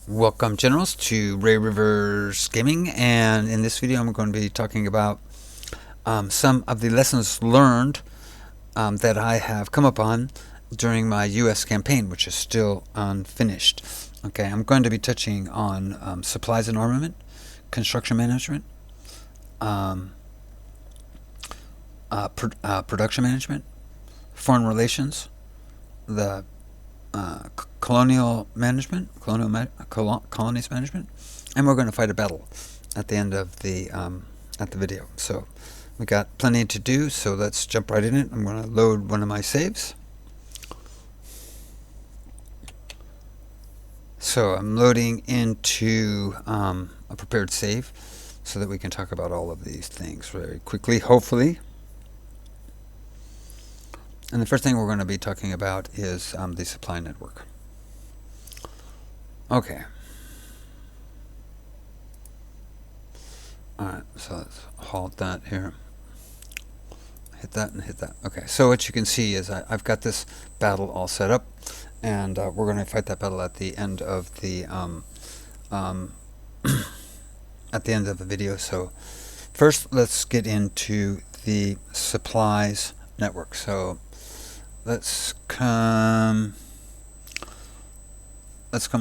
Welcome, Generals, to Ray Rivers Gaming, and in this video I'm going to be talking about some of the lessons learned that I have come upon during my U.S. campaign, which is still unfinished. Okay, I'm going to be touching on supplies and armament, construction management, production management, foreign relations, the colonial management, colonies management, and we're going to fight a battle at the end of the video. So we got plenty to do, so let's jump right in it. I'm going to load one of my saves. So I'm loading into a prepared save so that we can talk about all of these things very quickly, hopefully. And the first thing we're going to be talking about is the supply network. Okay. Alright, so let's halt that here. Hit that and hit that. Okay, so what you can see is I've got this battle all set up, and we're going to fight that battle at the end of the at the end of the video. So first, let's get into the supplies network. So let's come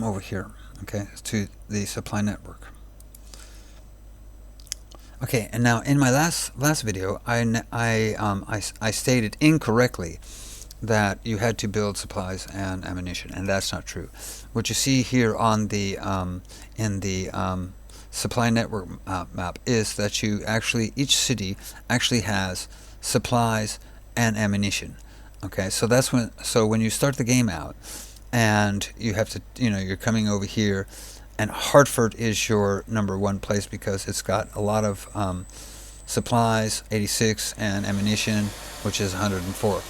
over here, okay, to the supply network. Okay, and now in my last video, I stated incorrectly that you had to build supplies and ammunition, and that's not true. What you see here on the in the supply network map is that you actually, each city actually has supplies and ammunition. Okay, so that's when you start the game out, and you have to, you're coming over here, and Hartford is your #1 place because it's got a lot of supplies, 86, and ammunition, which is 104.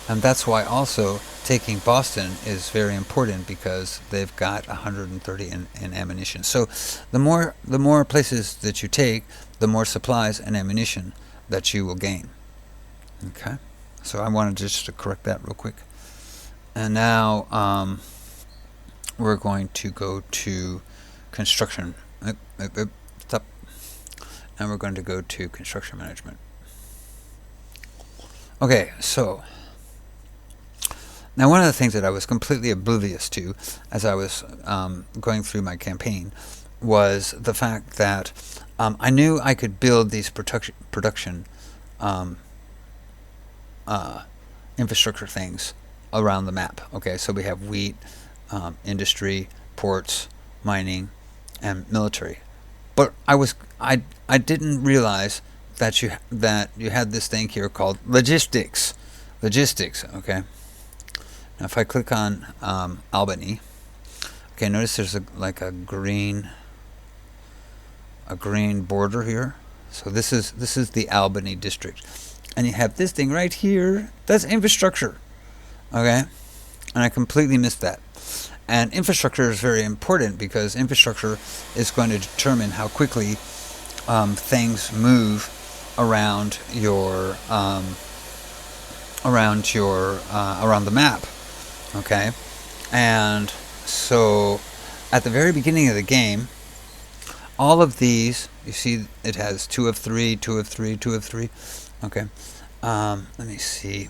And that's why also taking Boston is very important, because they've got 130 in ammunition. So the more places that you take, the more supplies and ammunition that you will gain. Okay, so I wanted just to correct that real quick. And now we're going to go to construction. Stop. And we're going to go to construction management. Okay, so now one of the things that I was completely oblivious to as I was going through my campaign was the fact that I knew I could build these production infrastructure things around the map. Okay, so we have wheat, industry, ports, mining, and military. But I didn't realize that you had this thing here called logistics. Okay. Now if I click on Albany, okay, notice there's a green border here. So this is the Albany district, and you have this thing right here. That's infrastructure. Okay, and I completely missed that. And infrastructure is very important, because infrastructure is going to determine how quickly things move around around the map. Okay, and so at the very beginning of the game, all of these, you see, it has 2 of 3, 2 of 3, 2 of 3. Okay, let me see.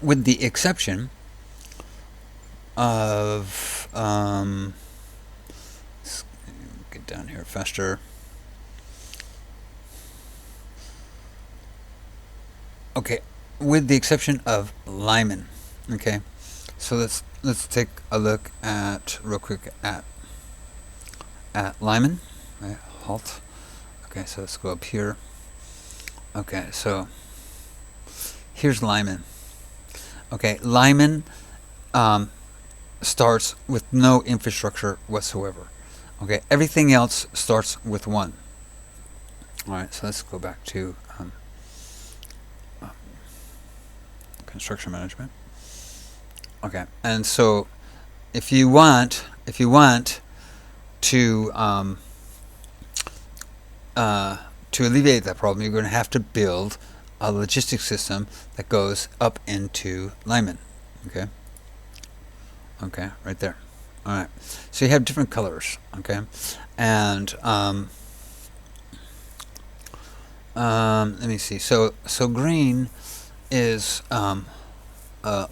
With the exception of let's get down here faster. Okay, with the exception of Lyman. Okay, so let's take a look at real quick at Lyman. Right, halt. Okay, so let's go up here. Okay, so here's Lyman. Okay, Lyman starts with no infrastructure whatsoever. Okay, everything else starts with 1. Alright, so let's go back to construction management. Okay, and so if you want to alleviate that problem, you're going to have to build a logistics system that goes up into Lyman. Okay, right there. All right. So you have different colors, okay? And let me see. So green is uh,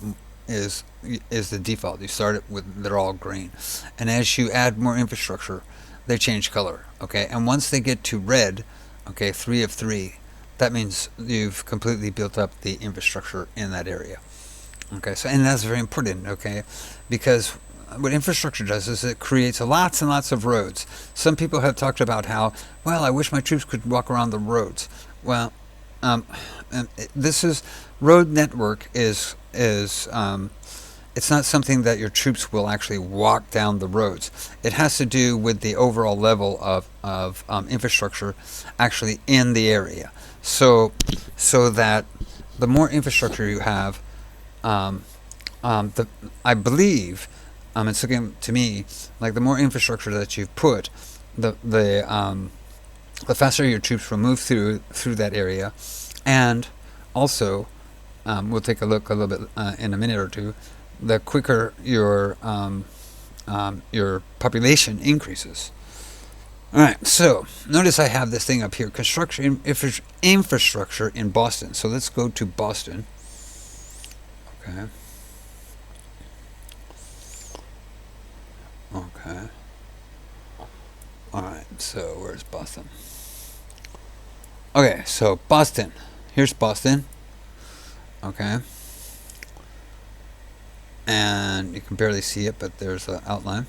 is is the default. You start it with they're all green, and as you add more infrastructure, they change color. Okay, and once they get to red, okay, 3 of 3, that means you've completely built up the infrastructure in that area. Okay, so and that's very important. Okay, because what infrastructure does is it creates lots and lots of roads. Some people have talked about how, well, I wish my troops could walk around the roads. Well, um, this is road network is it's not something that your troops will actually walk down the roads. It has to do with the overall level of infrastructure actually in the area. So that the more infrastructure you have, um, the I believe, it's looking to me like the more infrastructure that you've put, the faster your troops will move through that area, and also we'll take a look a little bit in a minute or two. The quicker your population increases. All right, so notice I have this thing up here: construction infrastructure in Boston. So let's go to Boston. Okay. Okay. All right. So where's Boston? Okay. So Boston. Here's Boston. Okay. And you can barely see it, but there's an outline.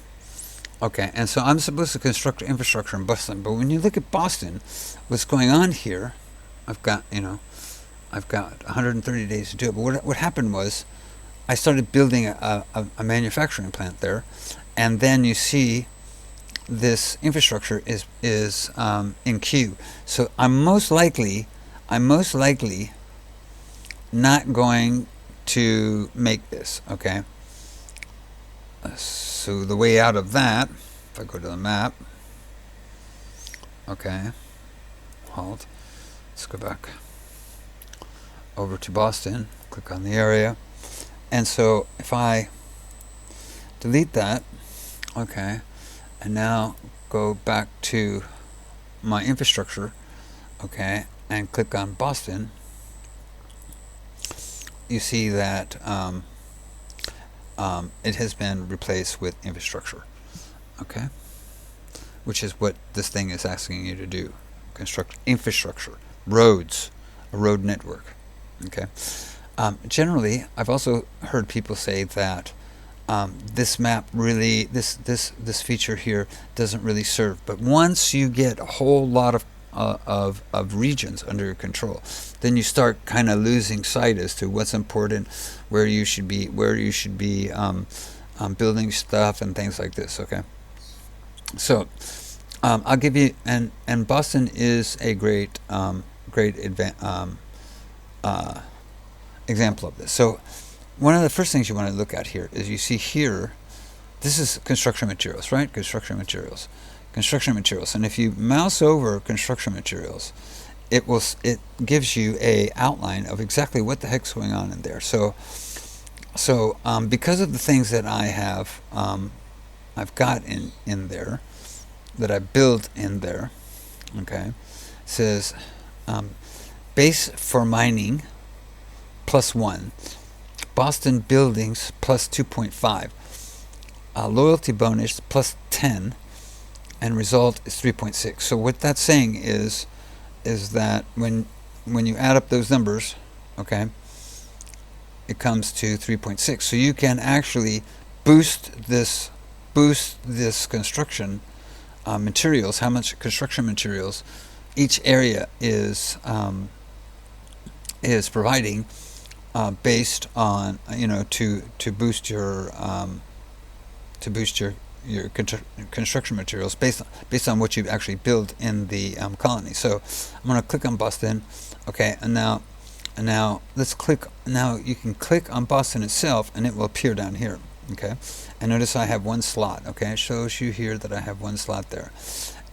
Okay, and so I'm supposed to construct infrastructure in Boston, but when you look at Boston, what's going on here, I've got 130 days to do it. But what happened was, I started building a manufacturing plant there, and then you see this infrastructure is in queue. So I'm most likely not going to make this. Okay. So the way out of that, if I go to the map, okay, halt, let's go back over to Boston, click on the area, and so if I delete that, okay, and now go back to my infrastructure, okay, and click on Boston, you see that it has been replaced with infrastructure, okay, which is what this thing is asking you to do: construct infrastructure, roads, a road network. Okay. Generally, I've also heard people say that this map really, this feature here doesn't really serve. But once you get a whole lot of regions under your control, then you start kind of losing sight as to what's important, where you should be building stuff and things like this. Okay, so I'll give you, and Boston is a great example of this. So one of the first things you want to look at here is, you see here, this is construction materials, right? Construction materials, and if you mouse over construction materials, it gives you a outline of exactly what the heck's going on in there. So because of the things that I have I've got in there, that I built in there, okay, it says base for mining +1, Boston buildings +2.5, loyalty bonus +10, and result is 3.6. So what that's saying is that when you add up those numbers, okay, it comes to 3.6. So you can actually boost this construction materials, how much construction materials each area is providing, based on, to boost your construction materials based on what you actually build in the colony. So I'm going to click on Boston, okay, and now let's click. Now you can click on Boston itself, and it will appear down here, okay. And notice I have one slot, okay. It shows you here that I have one slot there.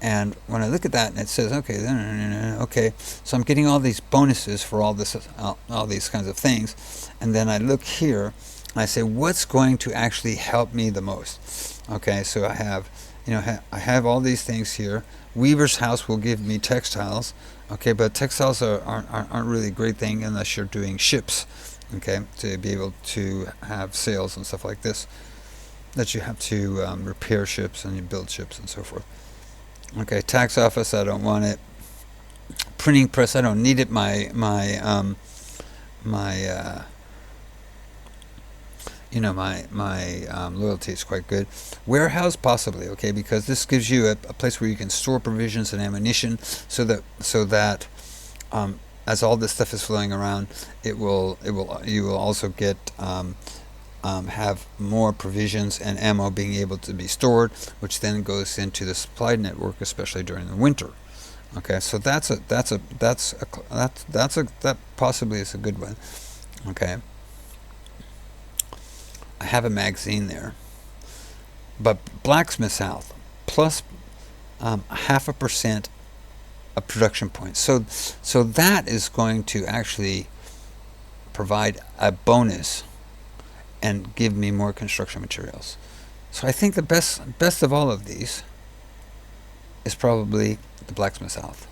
And when I look at that, and it says, okay, so I'm getting all these bonuses for all these kinds of things. And then I look here, and I say, what's going to actually help me the most? Okay, so I have, I have all these things here. Weaver's house will give me textiles. Okay, but textiles aren't really a great thing unless you're doing ships. Okay, to be able to have sales and stuff like this, that you have to repair ships and you build ships and so forth. Okay, tax office, I don't want it. Printing press, I don't need it. My loyalty is quite good. Warehouse, possibly, okay, because this gives you a place where you can store provisions and ammunition, so that as all this stuff is flowing around, you will also get have more provisions and ammo being able to be stored, which then goes into the supply network, especially during the winter. Okay, so that possibly is a good one. Okay, I have a magazine there, but blacksmith south plus 0.5% of production points. So that is going to actually provide a bonus and give me more construction materials. So I think the best of all of these is probably the blacksmith south.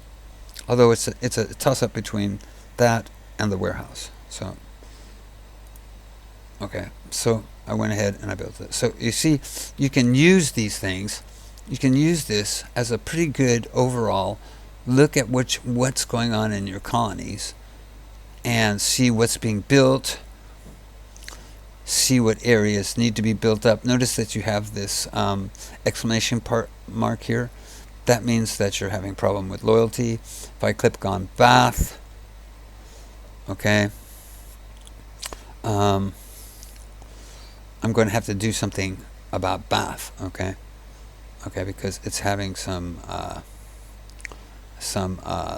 Although it's a toss up between that and the warehouse. So okay, so I went ahead and I built it. So you see, you can use these things. You can use this as a pretty good overall look at what's going on in your colonies and see what's being built, see what areas need to be built up. Notice that you have this exclamation mark here. That means that you're having a problem with loyalty. If I click on Bath, okay, I'm going to have to do something about Bath, okay, because it's having some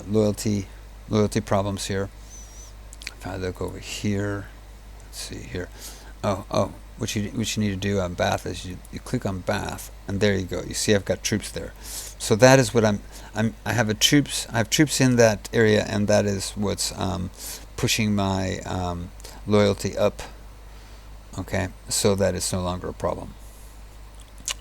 loyalty problems here. If I look over here, let's see here. What you need to do on Bath is you click on Bath, and there you go. You see, I've got troops there. So that is what I have troops in that area, and that is what's pushing my loyalty up. Okay, so that is no longer a problem.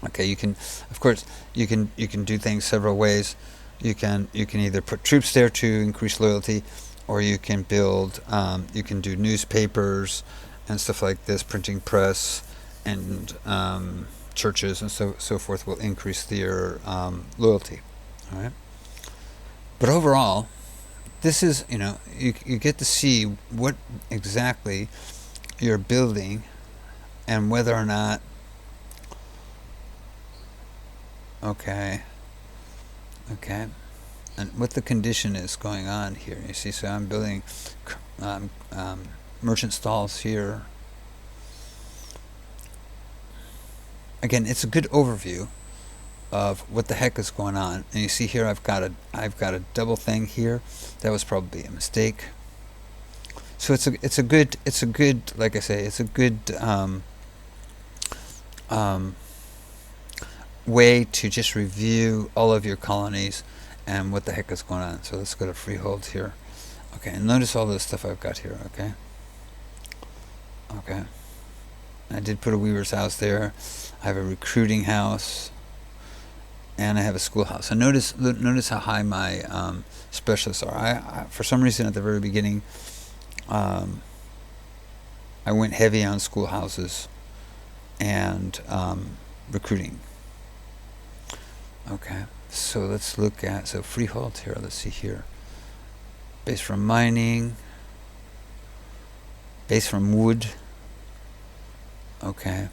Okay, you can, of course, you can do things several ways. You can either put troops there to increase loyalty, or you can build, you can do newspapers and stuff like this, printing press, and churches and so forth will increase their loyalty. All right, but overall, this is, you get to see what exactly you're building and whether or not. Okay, and what the condition is going on here. You see, so I'm building merchant stalls here. Again, it's a good overview of what the heck is going on. And you see here, I've got a double thing here. That was probably a mistake. So it's a good like I say, it's a good way to just review all of your colonies and what the heck is going on. So let's go to freehold here. Okay, and notice all this stuff I've got here. Okay, I did put a weaver's house there. I have a recruiting house, and I have a schoolhouse. And notice how high my specialists are. I for some reason at the very beginning, I went heavy on schoolhouses and recruiting. Okay, so let's look at, freehold here. Let's see here. Base from mining. Base from wood. Okay.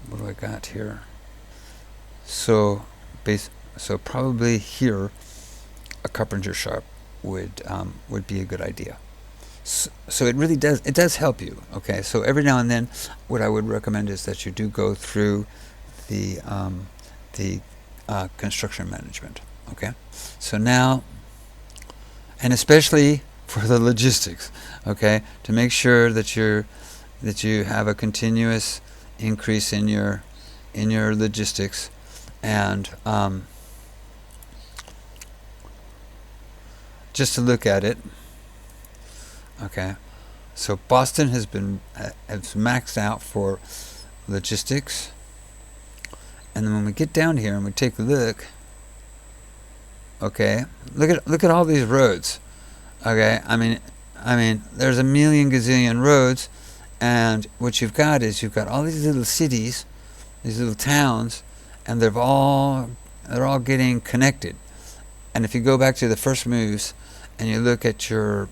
What do I got here? So probably here, a carpenter shop would be a good idea. So it really does help you. Okay, so every now and then, what I would recommend is that you do go through the construction management. Okay, so now, and especially for the logistics, okay, to make sure that you have a continuous increase in your logistics, and just to look at it. Okay, so Boston has maxed out for logistics. And then when we get down here and we take a look, okay, look at all these roads. Okay, I mean, there's a million gazillion roads, and what you've got is you've got all these little cities, these little towns, and they're all getting connected. And if you go back to the first moves, and you look at your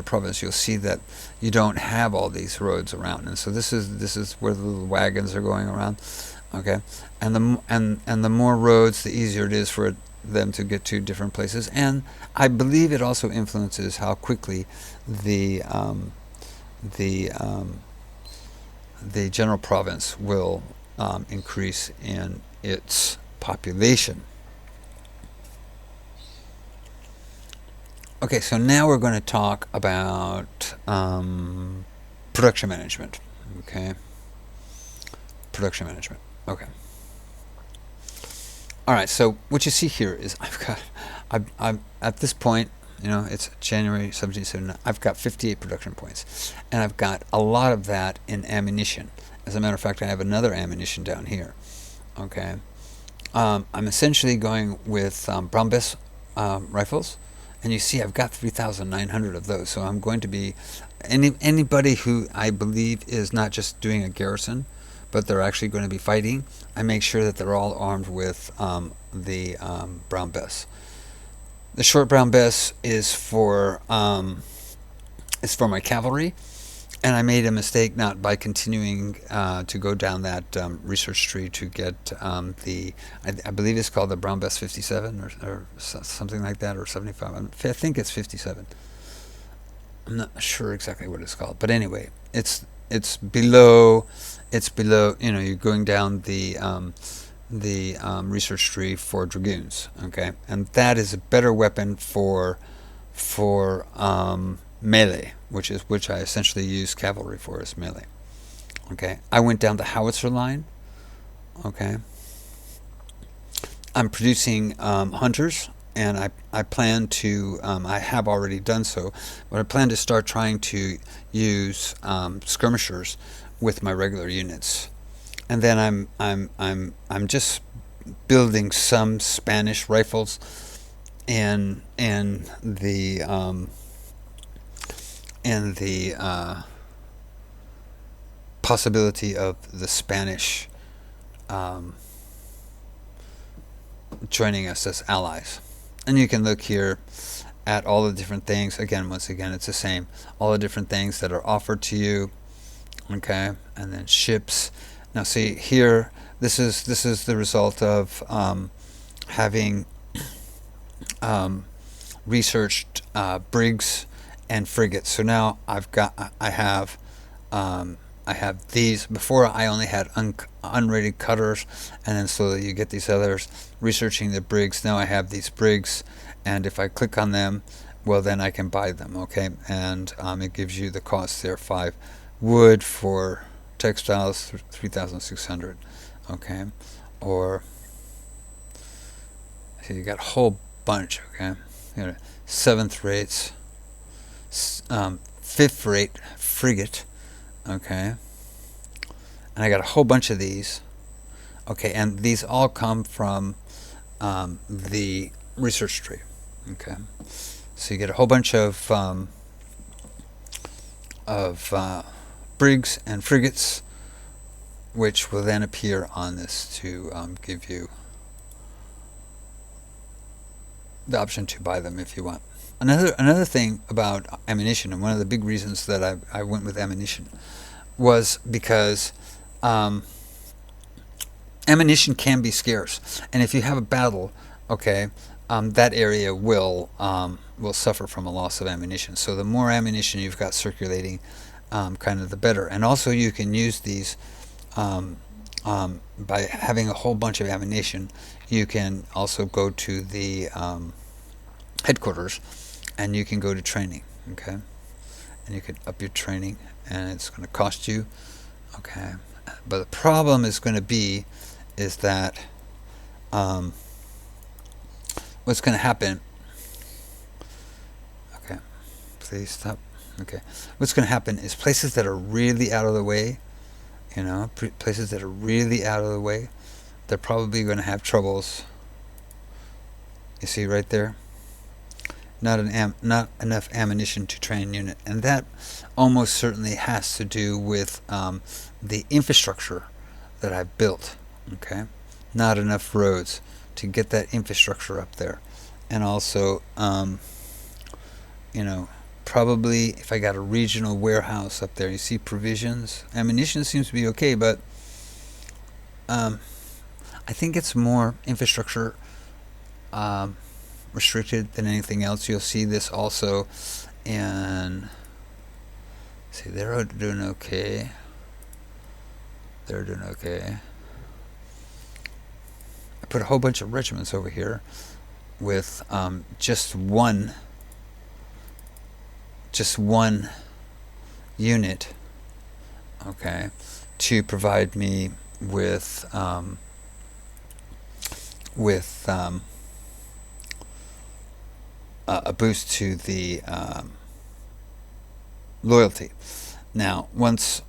province, you'll see that you don't have all these roads around, and so this is where the little wagons are going around. Okay, and the more roads, the easier it is for them to get to different places, and I believe it also influences how quickly the general province will increase in its population. Okay, so now we're going to talk about production management. Okay, production management. Okay. All right. So what you see here is I'm at this point, it's January 1779. I've got 58 production points, and I've got a lot of that in ammunition. As a matter of fact, I have another ammunition down here. Okay. I'm essentially going with Brown Bess rifles. And you see I've got 3,900 of those. So I'm going to be, anybody who I believe is not just doing a garrison, but they're actually going to be fighting, I make sure that they're all armed with the Brown Bess. The short Brown Bess is for my cavalry. And I made a mistake not by continuing to go down that research tree to get I believe it's called the Brown Bess 57 or something like that, or 75. I think it's 57. I'm not sure exactly what it's called, but anyway, it's below. You're going down the research tree for dragoons. Okay, and that is a better weapon for melee, which I essentially use cavalry for as melee. Okay, I went down the howitzer line. Okay, I'm producing hunters, and I plan to I have already done so, but I plan to start trying to use skirmishers with my regular units, and then I'm just building some Spanish rifles in the possibility of the Spanish joining us as allies. And you can look here at all the different things. Once again, it's the same. All the different things that are offered to you. Okay, and then ships. Now see here, this is the result of having researched brigs and frigates. So now I have these. Before I only had unrated cutters, and then slowly you get these others. Researching the brigs, now I have these brigs, and if I click on them, well, then I can buy them. Okay, and it gives you the cost there: 5 wood for textiles, 3,600. Okay, or so you got a whole bunch. Okay, you got 7th rates. 5th rate frigate. Okay, and I got a whole bunch of these. Okay, and these all come from the research tree. Okay, so you get a whole bunch of brigs and frigates, which will then appear on this to give you the option to buy them if you want. Another thing about ammunition, and one of the big reasons that I went with ammunition, was because ammunition can be scarce, and if you have a battle, okay, that area will suffer from a loss of ammunition. So the more ammunition you've got circulating, kind of the better. And also you can use these by having a whole bunch of ammunition. You can also go to the headquarters, and you can go to training. Okay, and you can up your training, and it's going to cost you. Okay, but the problem is going to be is that what's going to happen. Okay, please stop. Okay, what's going to happen is places that are really out of the way, places that are really out of the way, they're probably going to have troubles. You see right there? Not enough ammunition to train unit, and that almost certainly has to do with the infrastructure that I've built. Okay, not enough roads to get that infrastructure up there, and also, you know, probably if I got a regional warehouse up there, you see provisions, ammunition seems to be okay, but I think it's more infrastructure restricted than anything else. You'll see this also in, see, they're doing okay. They're doing okay. I put a whole bunch of regiments over here with just one unit, okay, to provide me with a boost to the loyalty. Now, once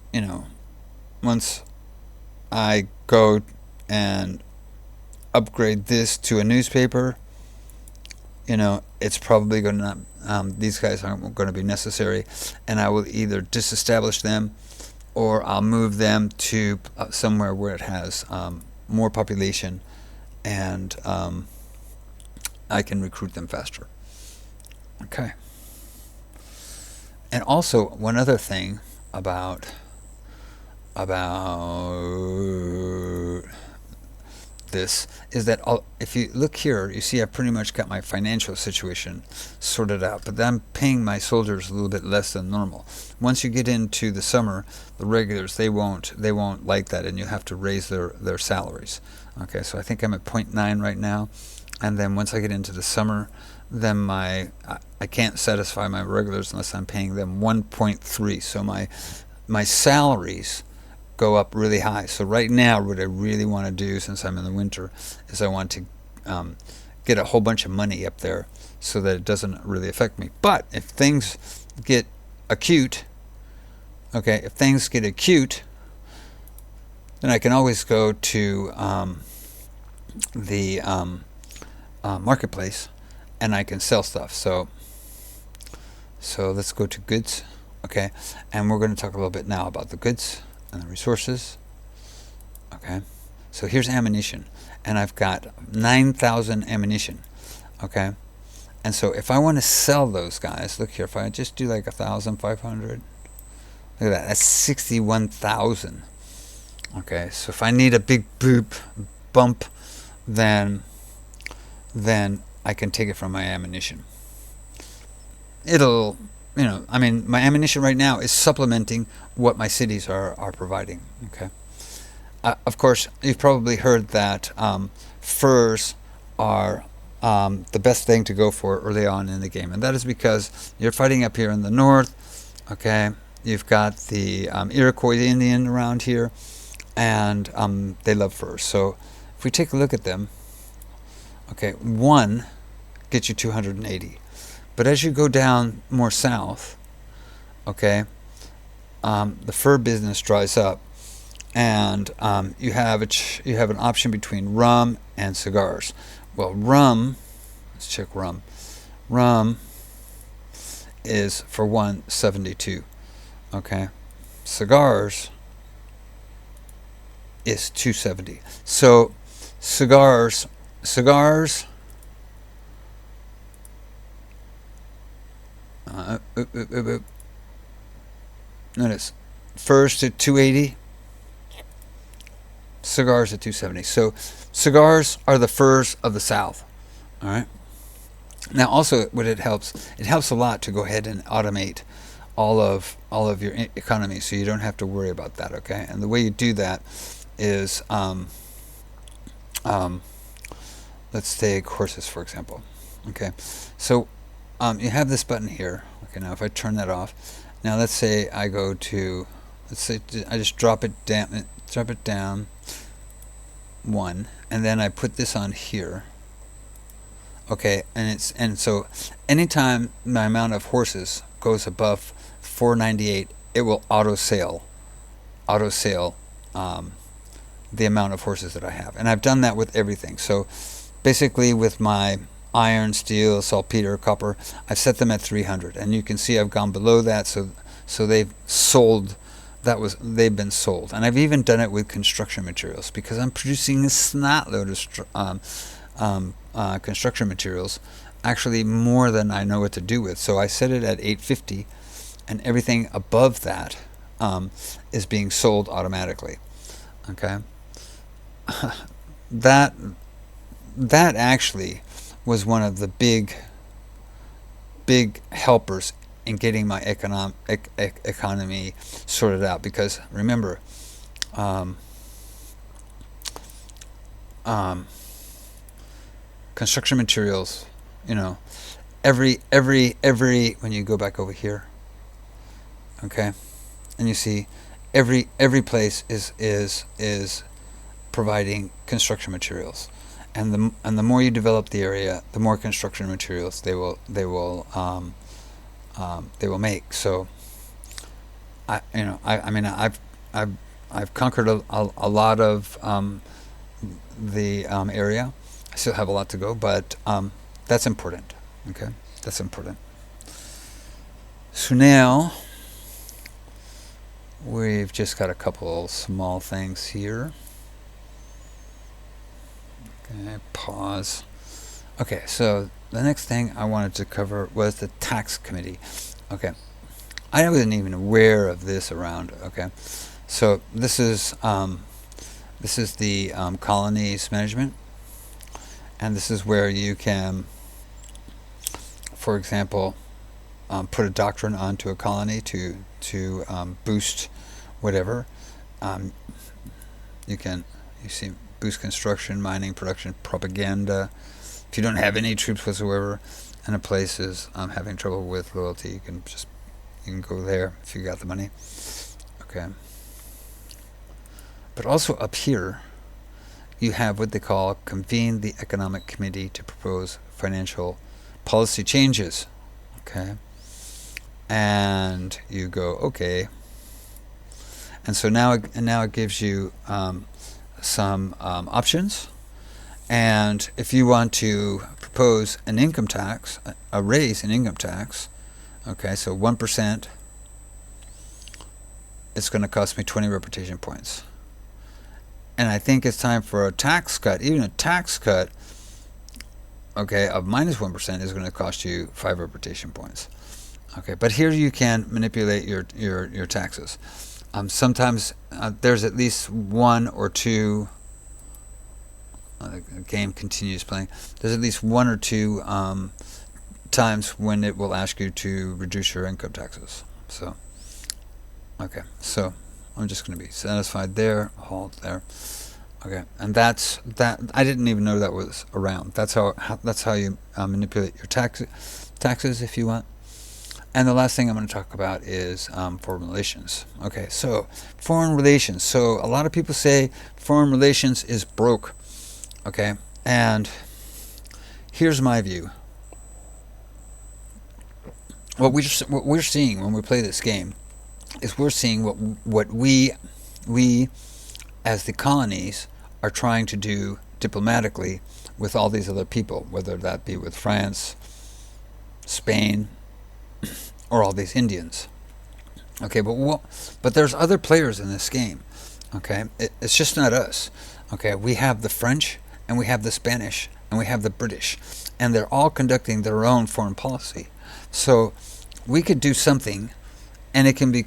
I go and upgrade this to a newspaper, it's probably going to not, these guys aren't going to be necessary, and I will either disestablish them or I'll move them to somewhere where it has more population, and I can recruit them faster. Okay. And also, one other thing about this is that if you look here, you see I pretty much got my financial situation sorted out, but I'm paying my soldiers a little bit less than normal. Once you get into the summer, the regulars, they won't like that, and you have to raise their salaries. Okay, so I think I'm at 0.9 right now, and then once I get into the summer, then I can't satisfy my regulars unless I'm paying them 1.3. So my salaries go up really high. So right now, what I really want to do, since I'm in the winter, is I want to get a whole bunch of money up there so that it doesn't really affect me. But if things get acute, okay, then I can always go to the marketplace, and I can sell stuff. So let's go to goods, okay, and we're going to talk a little bit now about the goods and the resources. Okay, so here's ammunition, and I've got 9,000 ammunition. Okay, and so if I want to sell those guys, look here, if I just do like 1,500, look at that, that's 61,000. Okay, so if I need a big bump, then I can take it from my ammunition. It'll, my ammunition right now is supplementing what my cities are providing. Okay. Of course, you've probably heard that furs are the best thing to go for early on in the game, and that is because you're fighting up here in the north. Okay, you've got the Iroquois Indian around here, and they love furs. So if we take a look at them, okay, one gets you 280, but as you go down more south, okay, the fur business dries up, and you have an option between rum and cigars. Well, rum, let's check rum. Rum is for 172. Okay, cigars is 270. So cigars. Notice, furs to 280, cigars at 270. So cigars are the furs of the South. All right. Now, also, what it helps a lot to go ahead and automate all of your economy, so you don't have to worry about that. Okay. And the way you do that is, let's take horses, for example. Okay. So you have this button here. Okay. Now, if I turn that off, now let's say I go to, let's say I just drop it down one, and then I put this on here. Okay, and so anytime my amount of horses goes above 498, it will auto sale the amount of horses that I have. And I've done that with everything. So basically with my iron, steel, saltpeter, copper, I've set them at 300. And you can see I've gone below that, so they've sold. They've been sold. And I've even done it with construction materials, because I'm producing a snot load of construction materials, actually more than I know what to do with. So I set it at 850, and everything above that is being sold automatically. Okay, that actually was one of the big helpers in getting my economy sorted out. Because remember, construction materials, every when you go back over here, okay, and you see every place is providing construction materials, and the more you develop the area, the more construction materials they will make. So I've conquered a lot of the area. I still have a lot to go, but that's important. Okay, that's important. So now we've just got a couple small things here. Okay, pause. Okay, so the next thing I wanted to cover was the tax committee. Okay, I wasn't even aware of this around. Okay, so this is the colonies management, and this is where you can, for example, put a doctrine onto a colony to boost whatever. You see, boost construction, mining, production, propaganda. If you don't have any troops whatsoever, and a place is having trouble with loyalty, you can go there if you got the money. Okay. But also up here, you have what they call convene the economic committee to propose financial policy changes. Okay. And you go, okay. And so now it gives you some options. And if you want to propose an income tax, a raise in income tax, okay, so 1%, it's going to cost me 20 reputation points. And I think it's time for a tax cut. Even a tax cut, okay, of minus 1% is going to cost you 5 reputation points. Okay, but here you can manipulate your taxes. Sometimes there's at least one or two. The game continues playing. There's at least one or two times when it will ask you to reduce your income taxes. So, okay, so I'm just going to be satisfied there. Halt there. Okay, and that's that. I didn't even know that was around. That's how you manipulate your taxes if you want. And the last thing I'm going to talk about is foreign relations. Okay, so foreign relations. So a lot of people say foreign relations is broke. Okay, and here's my view. What we're seeing when we play this game is we're seeing what we as the colonies are trying to do diplomatically with all these other people, whether that be with France, Spain, or all these Indians. Okay, but there's other players in this game. Okay, it's just not us. Okay, we have the French, and we have the Spanish, and we have the British, and they're all conducting their own foreign policy. So we could do something, and it can be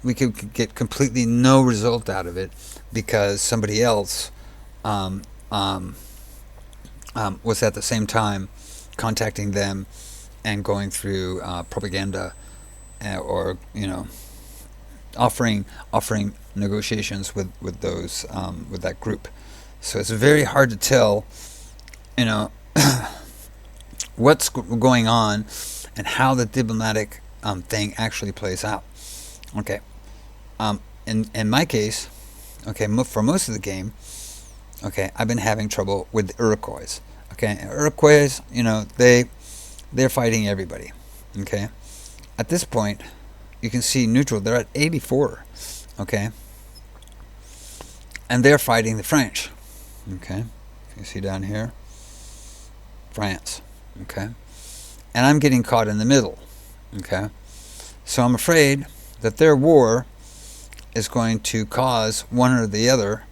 we could get completely no result out of it because somebody else was at the same time contacting them and going through propaganda, or offering negotiations with those with that group. So it's very hard to tell, what's going on and how the diplomatic thing actually plays out. Okay, in my case, okay, for most of the game, okay, I've been having trouble with the Iroquois. Okay, Iroquois, they're fighting everybody. Okay, at this point, you can see neutral. They're at 84. Okay. and they're fighting the French. Okay, you see down here, France. Okay, and I'm getting caught in the middle. Okay, so I'm afraid that their war is going to cause one or the other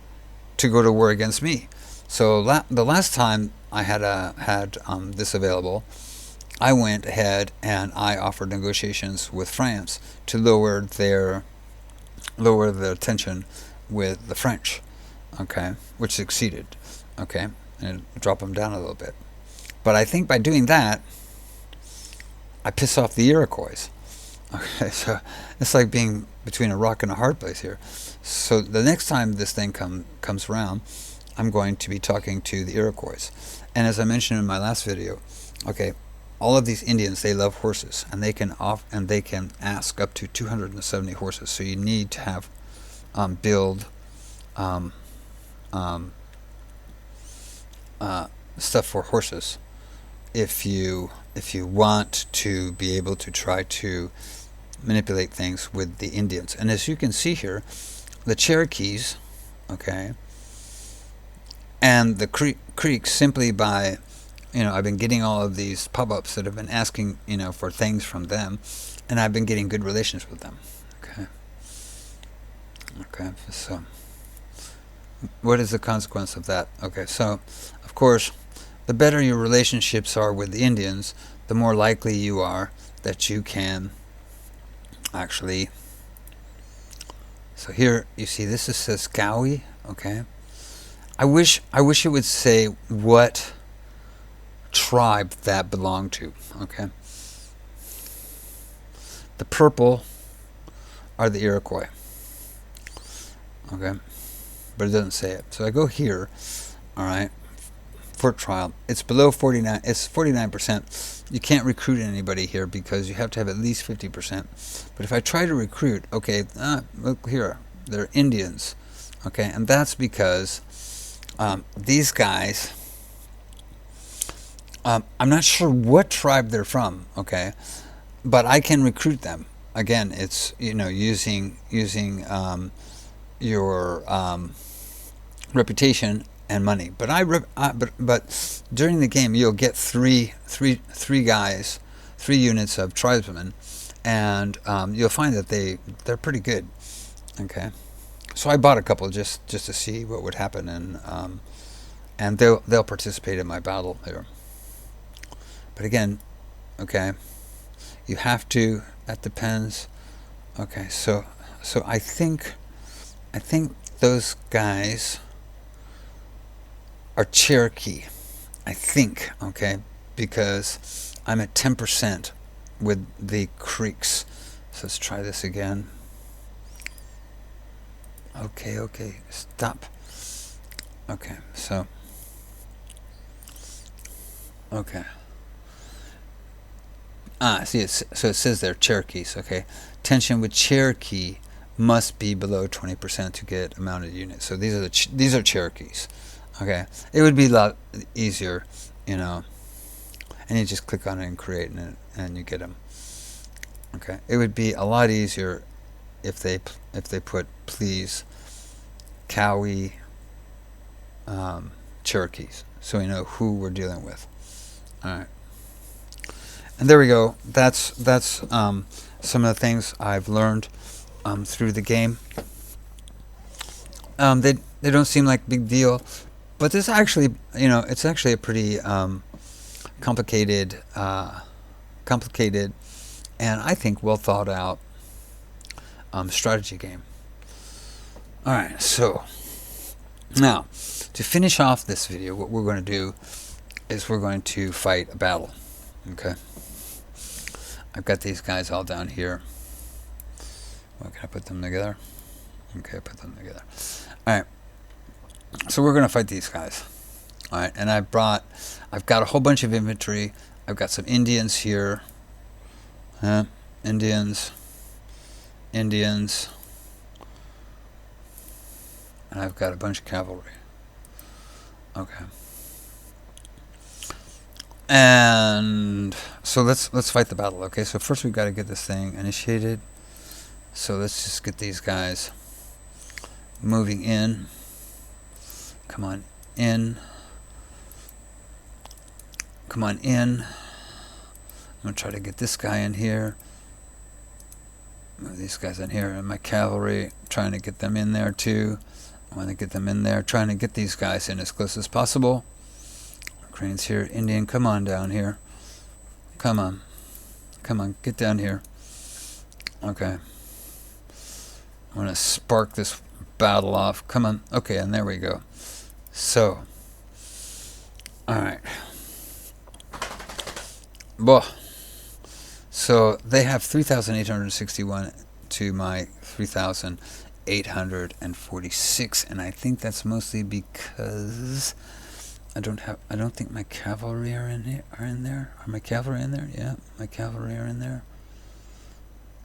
to go to war against me. So the last time I had this available, I went ahead and I offered negotiations with France to lower their tension with the French, okay, which succeeded, okay, and drop them down a little bit. But I think by doing that, I piss off the Iroquois. Okay, so it's like being between a rock and a hard place here. So the next time this thing comes around, I'm going to be talking to the Iroquois. And as I mentioned in my last video, okay, all of these Indians, they love horses, and they can ask up to 270 horses. So you need to have build stuff for horses if you want to be able to try to manipulate things with the Indians. And as you can see here, the Cherokees, okay, and the Creeks, simply by, I've been getting all of these pop-ups that have been asking, for things from them, and I've been getting good relations with them. Okay, so what is the consequence of that? Okay, so of course, the better your relationships are with the Indians, the more likely you are that you can actually. So here you see this says Cowie. Okay, I wish it would say what tribe that belonged to. Okay, the purple are the Iroquois. Okay, but it doesn't say it. So I go here. All right, for trial, it's below 49. It's 49%. You can't recruit anybody here because you have to have at least 50%. But if I try to recruit, okay, look here, they're Indians. Okay, and that's because these guys, I'm not sure what tribe they're from. Okay, but I can recruit them. Again, it's using your reputation and money. But during the game, you'll get three units of tribesmen, and you'll find that they're pretty good. Okay, so I bought a couple just to see what would happen, and they'll participate in my battle there. But again, okay, you have to. That depends. Okay, so I think those guys are Cherokee, I think, okay, because I'm at 10% with the Creeks. So let's try this again. Okay, stop. Okay, so, okay. See, so it says they're Cherokees, okay. Tension with Cherokee must be below 20% to get mounted units. So these are Cherokees. Okay, it would be a lot easier, and you just click on it and create, and you get them. Okay, it would be a lot easier if they put please Cowie Cherokees, so we know who we're dealing with. All right, and there we go. That's some of the things I've learned through the game. They don't seem like a big deal. But this actually, it's actually a pretty complicated, and I think well thought out strategy game. All right, so now to finish off this video, what we're going to do is we're going to fight a battle. Okay, I've got these guys all down here. Well, can I put them together? Okay, I put them together. All right. So we're going to fight these guys. All right, and I've got a whole bunch of infantry. I've got some Indians here. Indians. And I've got a bunch of cavalry. Okay. And so let's fight the battle. Okay, so first we've got to get this thing initiated. So let's just get these guys moving in. Come on in. Come on in. I'm going to try to get this guy in here. Move these guys in here. And my cavalry, trying to get them in there too. I want to get them in there. Trying to get these guys in as close as possible. Crane's here. Indian, come on down here. Come on. Come on, get down here. Okay. I'm going to spark this battle off. Come on. Okay, and there we go. So. Alright. Boah. So they have 3,861 to my 3,846, and I think that's mostly because I don't think my cavalry are in here. Are my cavalry in there? Yeah, my cavalry are in there.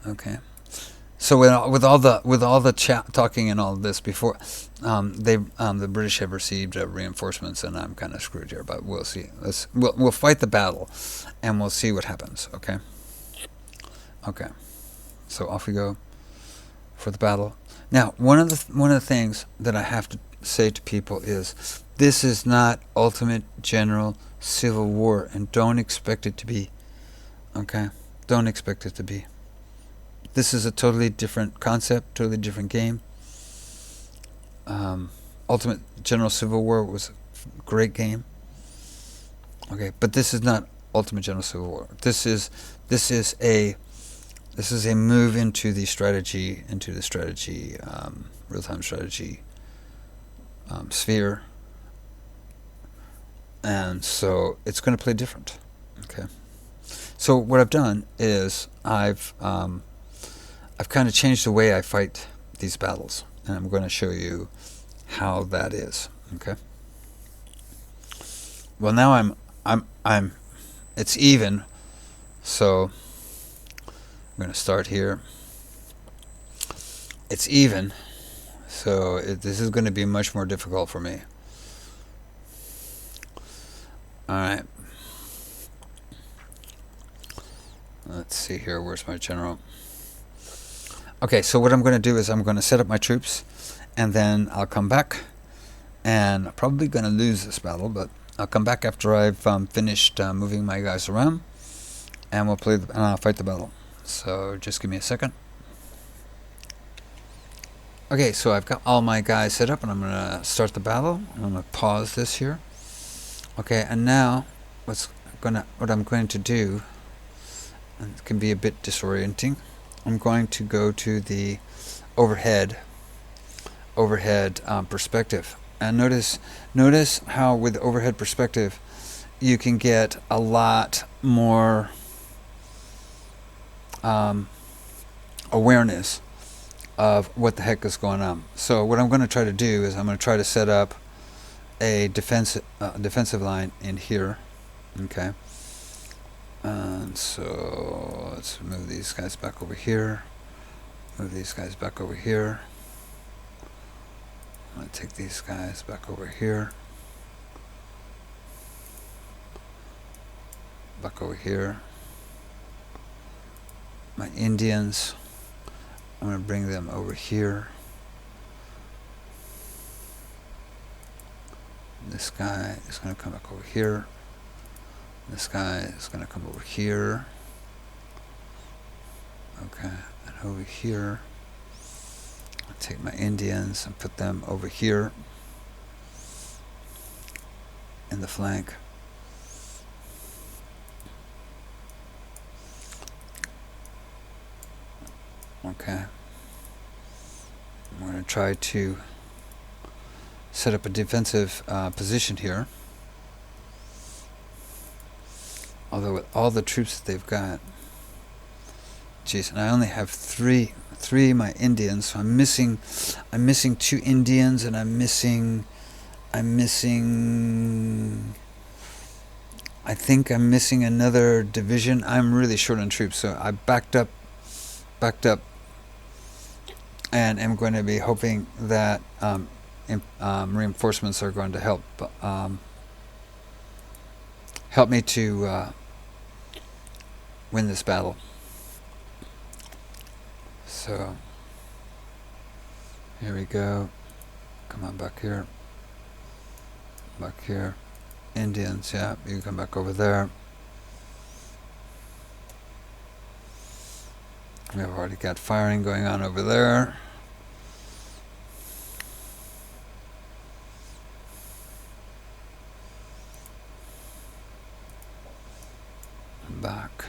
Okay. So with all the talking and all of this before, the British have received reinforcements, and I'm kind of screwed here. But we'll see. We'll fight the battle, and we'll see what happens. Okay. Okay. So off we go for the battle. Now, one of the things that I have to say to people is, this is not ultimate general civil war, and don't expect it to be. Okay? Don't expect it to be. This is a totally different concept, totally different game. Ultimate General Civil War was a great game. Okay, but this is not Ultimate General Civil War. This is a move into the strategy, real-time strategy sphere, and so it's going to play different. Okay, so what I've done is I've kind of changed the way I fight these battles, and I'm going to show you how that is. Okay. Well, now it's even, so I'm going to start here. It's even, so this is going to be much more difficult for me. All right. Let's see here. Where's my general? Okay, so what I'm going to do is I'm going to set up my troops, and then I'll come back, and I'm probably going to lose this battle, but I'll come back after I've finished moving my guys around, and and I'll fight the battle. So just give me a second. Okay, so I've got all my guys set up, and I'm going to start the battle. I'm going to pause this here. Okay, and now what I'm going to do, and it can be a bit disorienting, I'm going to go to the overhead perspective, and notice how with the overhead perspective you can get a lot more awareness of what the heck is going on. So what I'm going to try to do is I'm going to try to set up a defensive line in here. Okay. And so let's move these guys back over here. Move these guys back over here. I'm going to take these guys back over here. Back over here. My Indians, I'm going to bring them over here. This guy is going to come back over here. This guy is going to come over here. Okay, and over here, I'll take my Indians and put them over here in the flank. Okay. I'm going to try to set up a defensive position here. Although with all the troops that they've got, geez, and I only have three of my Indians, so I'm missing 2 Indians, and I'm missing. I think I'm missing another division. I'm really short on troops, so I backed up, and am going to be hoping that reinforcements are going to help me to win this battle. So here we go. Come on back here. Back here. Indians, yeah, you come back over there. We've already got firing going on over there. Back.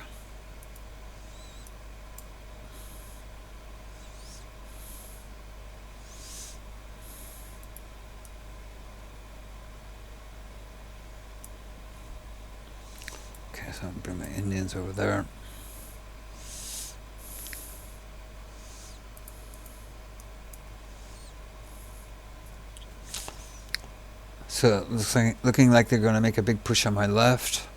Okay, so I'm gonna bring my Indians over there. So it looks like, looking like they're going to make a big push on my left.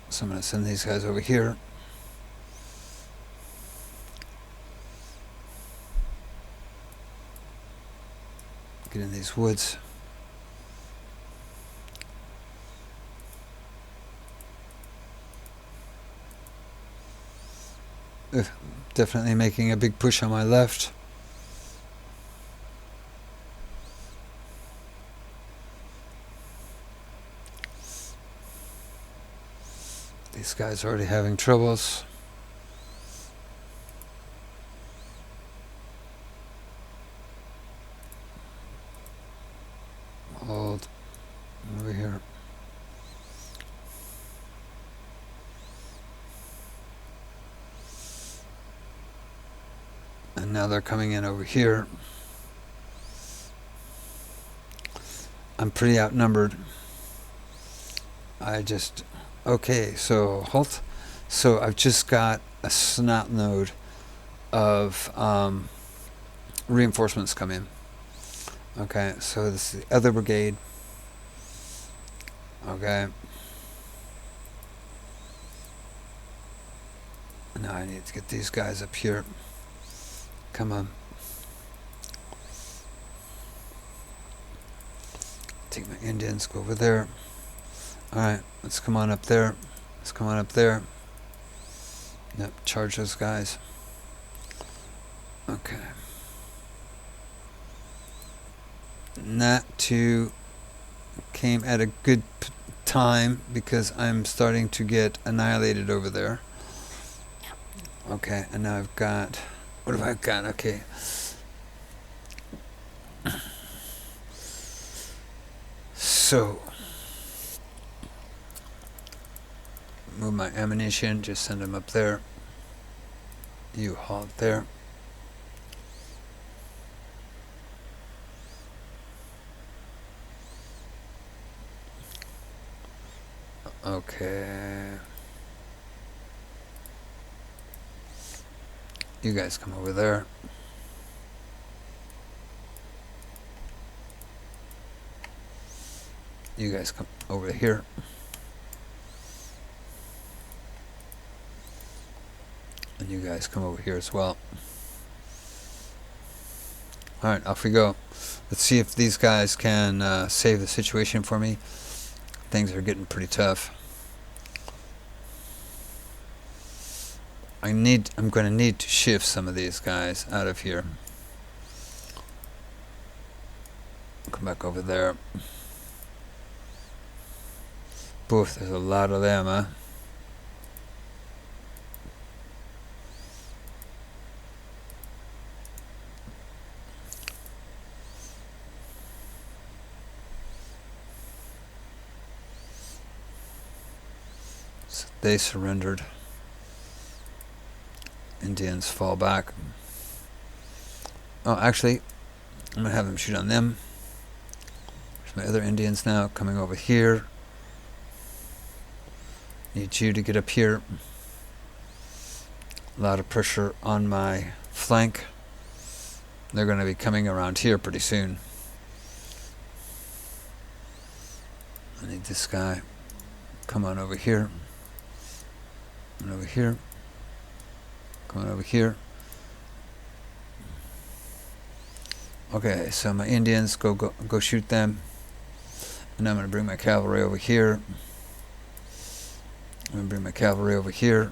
So I'm going to send these guys over here. Get in these woods. Definitely making a big push on my left. These guys are already having troubles. Hold. Over here. And now they're coming in over here. I'm pretty outnumbered. Okay, so halt. So I've just got a snot node of reinforcements come in. Okay, so this is the other brigade. Okay. Now I need to get these guys up here. Come on. Take my Indians, go over there. Alright, let's come on up there. Let's come on up there. Yep, charge those guys. Okay. That too came at a good time because I'm starting to get annihilated over there. Okay, and now I've got... What have I got? Okay. So... Move my ammunition, just send them up there. You halt there. Okay. You guys come over there. You guys come over here. And you guys come over here as well. Alright, off we go. Let's see if these guys can save the situation for me. Things are getting pretty tough. I'm going to need to shift some of these guys out of here. Come back over there. Boof, there's a lot of them, huh? So they surrendered. Indians fall back. Oh, actually, I'm going to have them shoot on them. There's my other Indians now coming over here. Need you to get up here. A lot of pressure on my flank. They're going to be coming around here pretty soon. I need this guy. Come on over here. And over here. Come on over here. Okay, so my Indians, go shoot them. And I'm going to bring my cavalry over here. I'm going to bring my cavalry over here.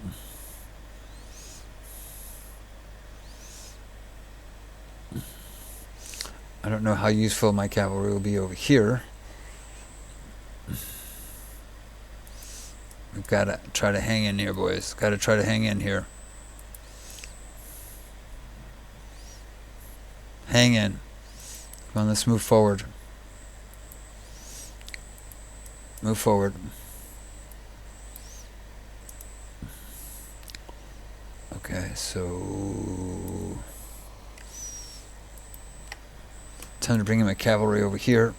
I don't know how useful my cavalry will be over here. We've got to try to hang in here, boys. Got to try to hang in here. Hang in. Come on, let's move forward. Move forward. Okay, so time to bring in my cavalry over here.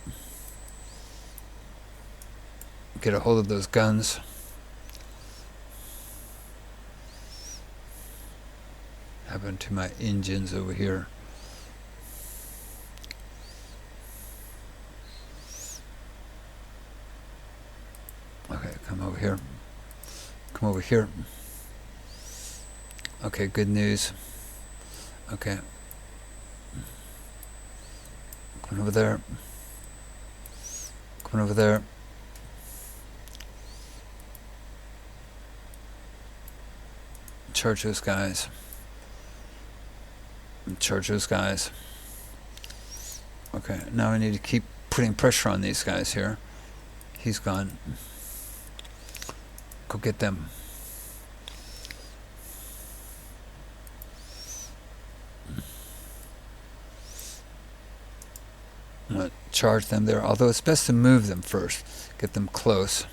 Get a hold of those guns. Happened to my engines over here. Okay, come over here. Come over here. Okay, good news. Okay. Come over there. Come over there. Charge those guys. Charge those guys. Okay, now I need to keep putting pressure on these guys here. He's gone. Go get them. I'm going to charge them there, although it's best to move them first. Get them close.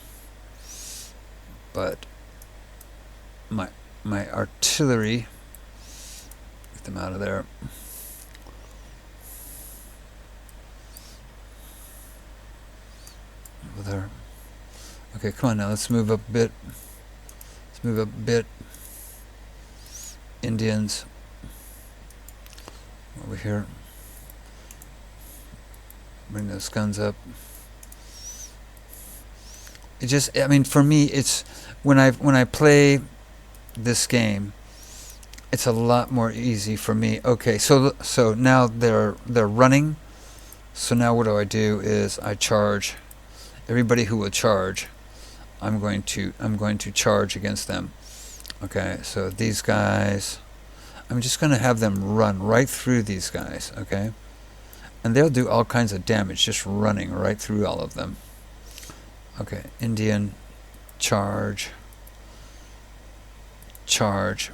But my artillery, get them out of there. Over there. Okay, come on now, let's move up a bit. Let's move up a bit. Indians. Over here. Bring those guns up. It just, I mean, for me, it's when I play this game, it's a lot more easy for me. Okay, so now they're running. So now what do is I charge everybody who will charge. I'm going to charge against them. Okay, so these guys, I'm just going to have them run right through these guys, okay? And they'll do all kinds of damage just running right through all of them. Okay, Indian, charge. Charge.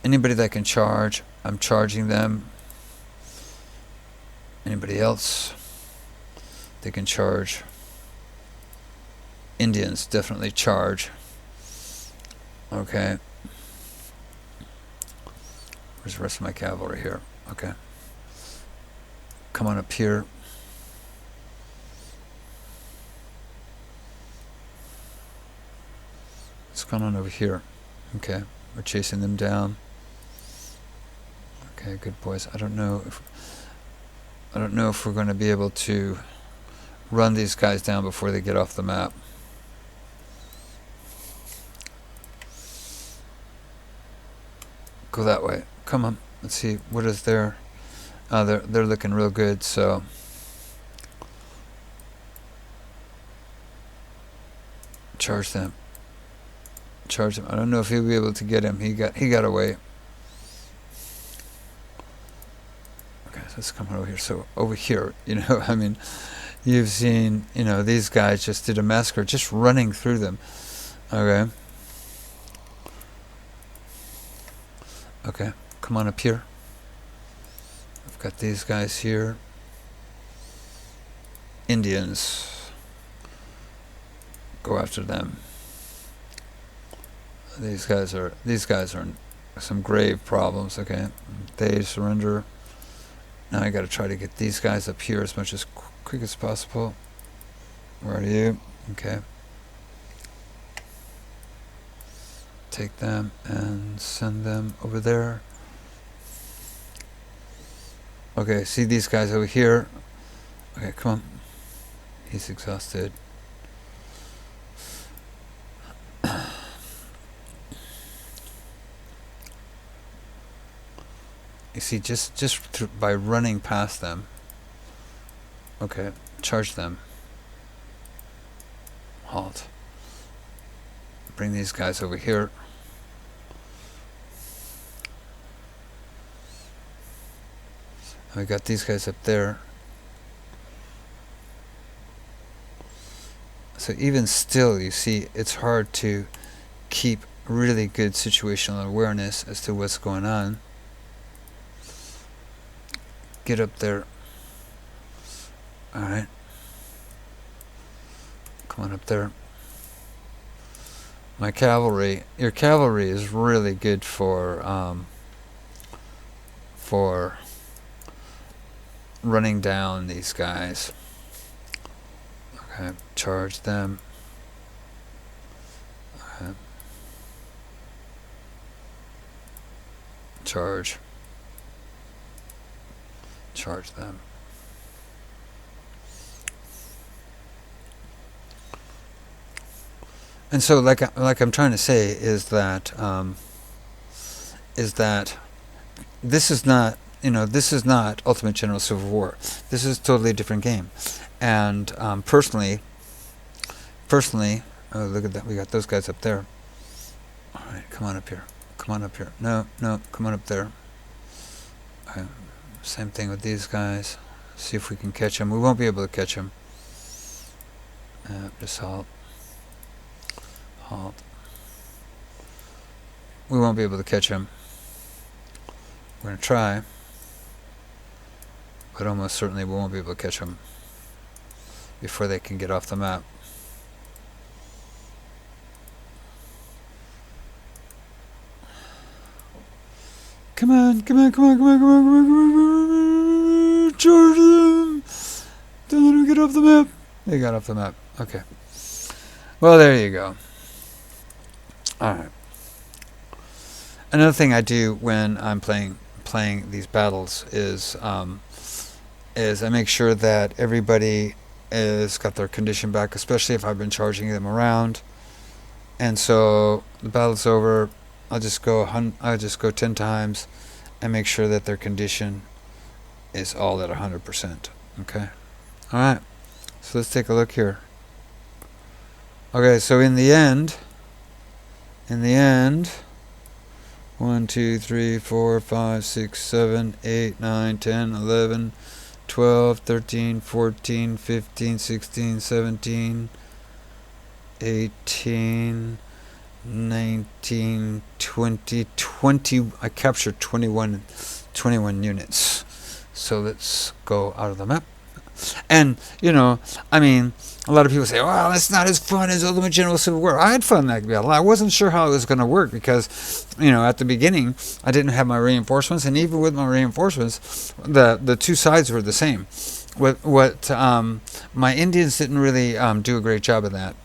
Anybody that can charge, I'm charging them. Anybody else? They can charge. Indians definitely charge. Okay. Where's the rest of my cavalry here? Okay. Come on up here. What's going on over here? Okay, we're chasing them down. Okay, good boys. I don't know if we're going to be able to run these guys down before they get off the map. Go that way. Come on. Let's see. What is their... they're looking real good, so... Charge them. Charge him. I don't know if he'll be able to get him. He got away. Okay, so let's come over here. So over here, you know, I mean, you've seen, you know, these guys just did a massacre, just running through them. Okay. Okay, come on up here. I've got these guys here. Indians. Go after them. These guys are in some grave problems. Okay, they surrender. Now I got to try to get these guys up here as much as quick as possible. Where are you? Okay. Take them and send them over there. Okay, see these guys over here. Okay, come on. He's exhausted. You see, just by running past them. Okay, charge them. Halt. Bring these guys over here. We got these guys up there. So even still, you see, it's hard to keep really good situational awareness as to what's going on. Get up there. Alright. Come on up there. My cavalry, your cavalry is really good for running down these guys. Okay, charge them. Okay. Charge them. And so, like I'm trying to say, is that this is not, this is not Ultimate General Civil War. This is a totally different game. And personally, oh, look at that, we got those guys up there. All right, come on up here. Come on up here. No, come on up there. Same thing with these guys. See if we can catch them. We won't be able to catch them. Just halt. We won't be able to catch them. We're going to try, but almost certainly we won't be able to catch them before they can get off the map. Come on. Charge them! Don't let them get off the map. They got off the map. Okay. Well, there you go. Alright. Another thing I do when I'm playing these battles is I make sure that everybody has got their condition back, especially if I've been charging them around. And so the battle's over, I'll just go 10 times and make sure that their condition is all at 100%. Okay. All right. So let's take a look here. Okay, so in the end, 1, 2, 3, 4, 5, 6, 7, 8, 9, 10, 11, 12, 13, 14, 15, 16, 17, 18, 19, 20, I captured 21 units. So let's go out of the map. And, I mean, a lot of people say, well, that's not as fun as Ultimate General Civil War. I had fun in that battle. I wasn't sure how it was going to work because, at the beginning, I didn't have my reinforcements. And even with my reinforcements, the two sides were the same. My Indians didn't really do a great job in that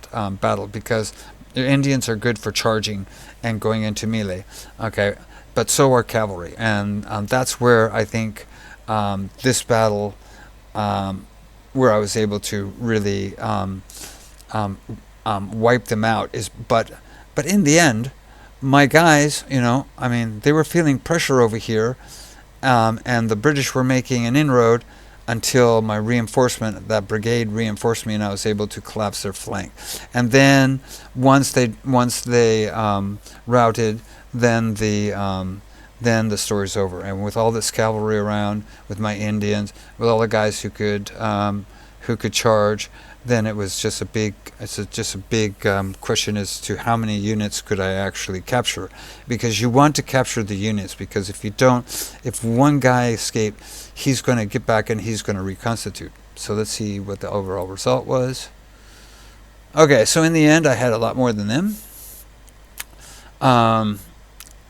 battle because the Indians are good for charging and going into melee. Okay, but so are cavalry. And that's where I think this battle... where I was able to really wipe them out but in the end, my guys, I mean, they were feeling pressure over here, and the British were making an inroad until my reinforcement, that brigade, reinforced me, and I was able to collapse their flank. And then once they routed, then the story's over. And with all this cavalry around, with my Indians, with all the guys who could charge, then it was just a big question as to how many units could I actually capture, because you want to capture the units, because if you don't, if one guy escapes, he's going to get back and he's going to reconstitute. So let's see what the overall result was. Okay, so in the end, I had a lot more than them.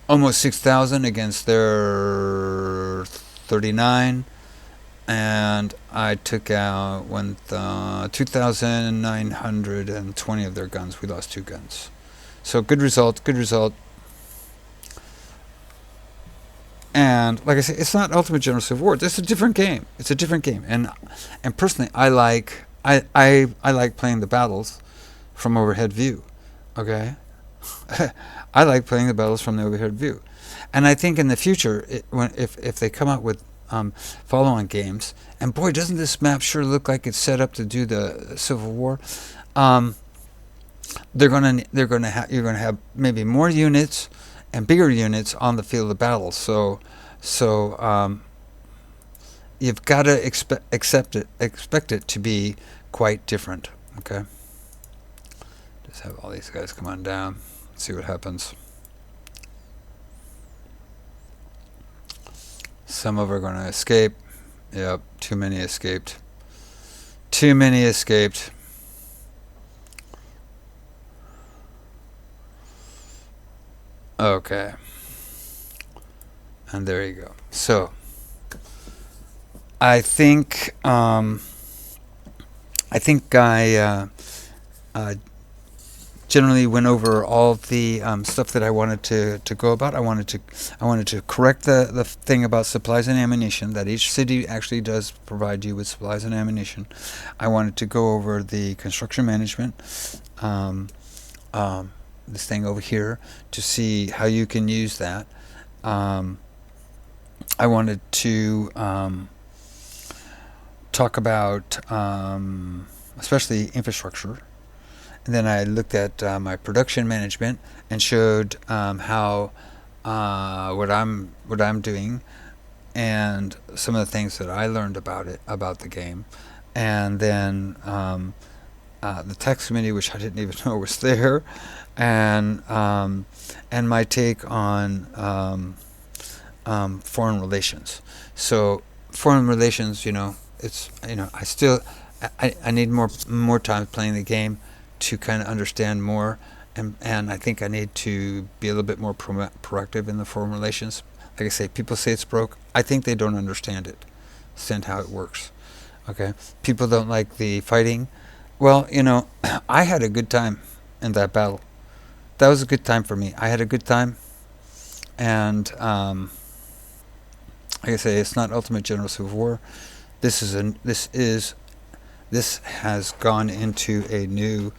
Almost 6,000 against their 39, and I took out 2,920 of their guns. We lost 2 guns. So good result. And like I said, it's not Ultimate General Civil War. It's a different game. And personally, I like playing the battles from overhead view. Okay. I like playing the battles from the overhead view, and I think in the future, if they come out with follow-on games, and boy, doesn't this map sure look like it's set up to do the Civil War? You're gonna have maybe more units and bigger units on the field of battle. So you've got to expect it to be quite different. Okay. Just have all these guys come on down. See what happens. Some of them are going to escape. Yep, too many escaped. Too many escaped. Okay. And there you go. So, I think I generally went over all the stuff that I wanted to go about. I wanted to correct the thing about supplies and ammunition, that each city actually does provide you with supplies and ammunition. I wanted to go over the construction management, this thing over here, to see how you can use that. I wanted to talk about especially infrastructure. And then I looked at my production management and showed how what I'm doing, and some of the things that I learned about the game. And then the tax committee, which I didn't even know was there, and my take on foreign relations. So foreign relations, it's I need more time playing the game to kind of understand more, and I think I need to be a little bit more proactive in the foreign relations. Like I say, people say it's broke. I think they don't understand how it works. Okay, people don't like the fighting. Well, I had a good time in that battle. That was a good time for me. I had a good time, and like I say, it's not Ultimate General Civil War. This has gone into a new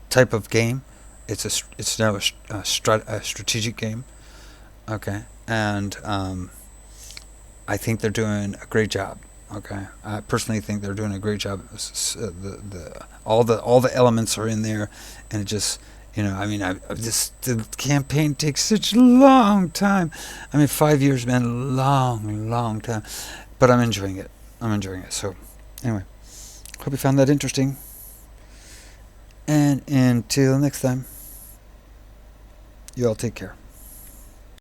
type of game. It's now a strategic game. Okay, and I think they're doing a great job. Okay, I personally think they're doing a great job. All the elements are in there, and it just the campaign takes such a long time. 5 years been a long time, but I'm enjoying it. So, anyway, hope you found that interesting. And until next time, you all take care.